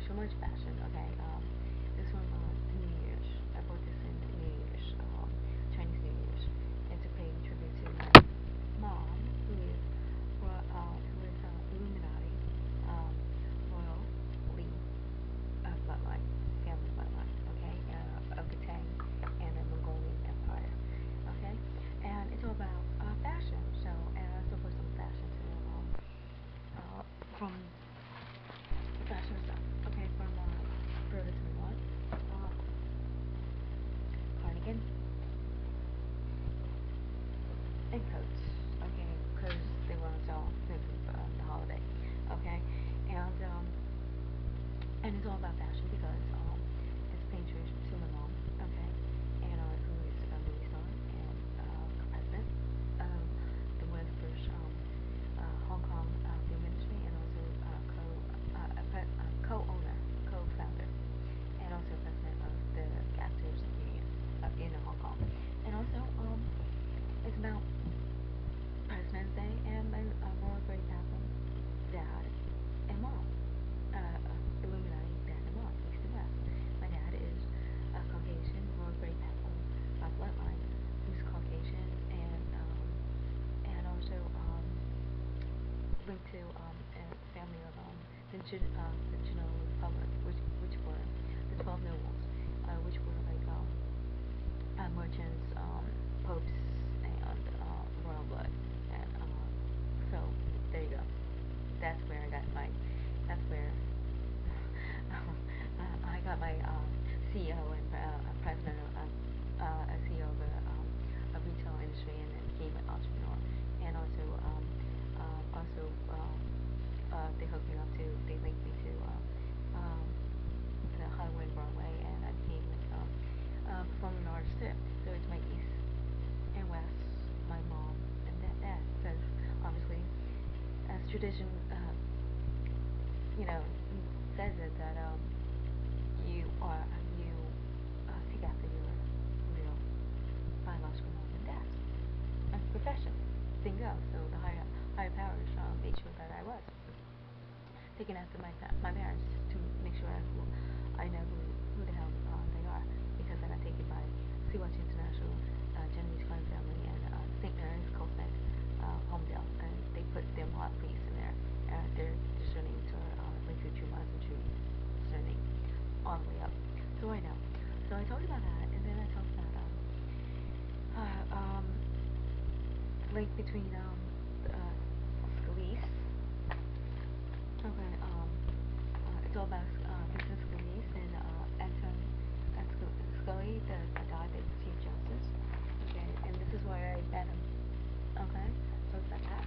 so much fashion. Okay, this one the New Year's. I bought this in New Year's, Chinese New Year's, and to pay tribute to my mom, who is Illuminati, um, royal Lee bloodline, family bloodline. Okay, of the Tang and the Mongolian Empire. Okay, and it's all about fashion. So, and I also put some fashion too, from fashion stuff. Okay, from Forever 21, cardigan and coats. Okay, because they were on sale because of the holiday. Okay, and it's all about fashion because it's paying tribute to my mom. Okay, and who is Louis Son and president of the one of the first Hong Kong film industry, and also co-owner, co-founder, and also president of the Actors Union in Hong Kong. And also it's about President's Day and my royal great grandpa, dad, and mom. Illuminati dad and mom, east to west. My dad is Caucasian, royal great grandpa, bloodline, who's Caucasian, and also linked to a family of the Genoa Republic, which were the 12 nobles, which were like merchants, popes, and royal blood. And so there you go. That's where I got my. That's where I got my CEO and president of CEO of a retail industry, and then became an entrepreneur. And also they hooked me up to. They linked me to the Hollywood and Broadway, and I became like performing artist too. So it's my east and west, my mom and dad. Because obviously, as tradition, says it that you take after your real biological mom and dad. And profession, bingo. So the higher powers made sure that I was taken after my parents to make sure I know who the hell they are, because then I take it by Sea-Watch International, Genovese crime family, and St. Mary's Colsnet, Homedale, and they put their mob priests in there. Their surnames are linked to True and True surname all the way up. So I know. So I talked about that, and then I talked about link between Scalise. Okay, it's all about Vincent Scalise and Anton Scully, the guy that's Chief Justice. Okay, and this is why I met him. Okay, talk about that,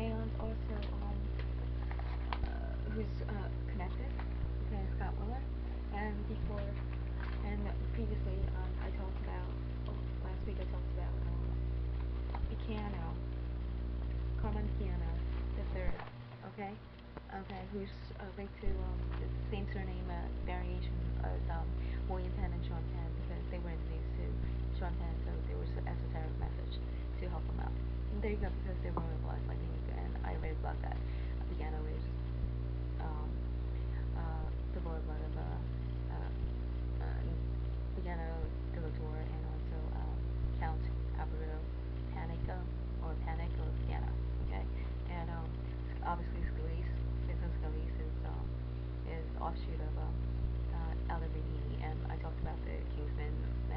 and also who's connected. Okay, Scott Willard, and previously I talked about last week I talked about Piano, Carmen Piano the third. Okay. Okay, who's linked to the same surname variation as William Penn and Sean Penn, because they were introduced to Sean Penn, so there was an esoteric message to help them out. And there you go, because they're royal blood like me, and I read about that. Piano is the royal blood of Piano de la Tour, and also Count Alberto Panic or Piano. Okay, and obviously Scalise. Vincent Scalise is offshoot of Alderini, and I talked about the Kingsmen,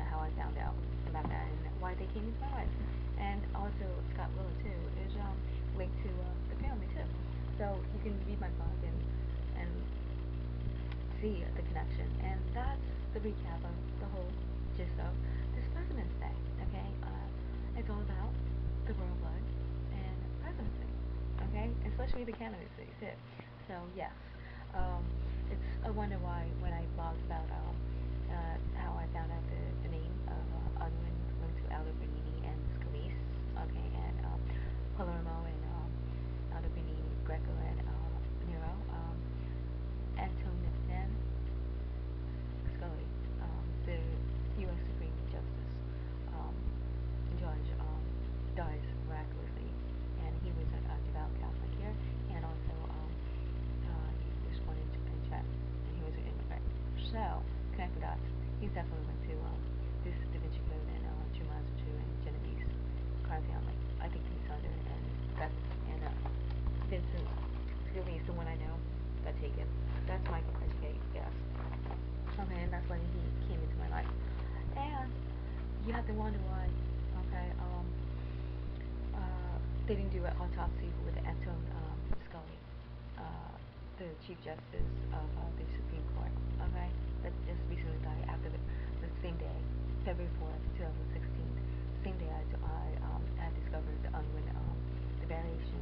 how I found out about that, and why they came into my life. And also Scott Willard too is linked to the family too. So you can read my blog and see the connection. And that's the recap of the whole gist of this President's Day. Okay, it's all about the royal blood and presidency. Okay, especially the candidacy too. So yes, it's a wonder why when I blogged about how I found out the name of Unwin linked to Aldo Bernini and Scalise. Okay, and Palermo and Aldo Bernini, Greco and Nero, Antonin Scully, the U.S. Supreme Justice Judge, dies miraculously, and he was a devout Catholic here, and also he was born in Czech, and he was So, connect the dots. He's definitely went to this Da Vinci Code and True Minds of True and Genevieve's crime family. I think he's under and Vincent Scully is the one I know got taken. That's my educated guess. Okay, and that's when he came into my life. And you have to wonder why. Okay, they didn't do an autopsy with Anton Scully, the Chief Justice of the Supreme Court. Okay, that just recently died after the same day, February 4th, 2016. Same day I discovered when the variation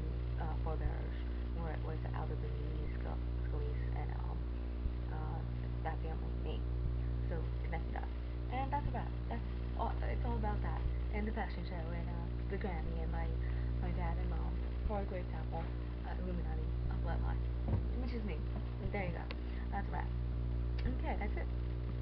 for marriage, where it was Alderman Scalise and that family name. So connect the dots, and that's about. That's all. It's all about that, and the fashion show, and the Grammy, and my dad and mom for a great apple, Illuminati, a bloodline, which is me. And there you go. That's a wrap. Okay, that's it.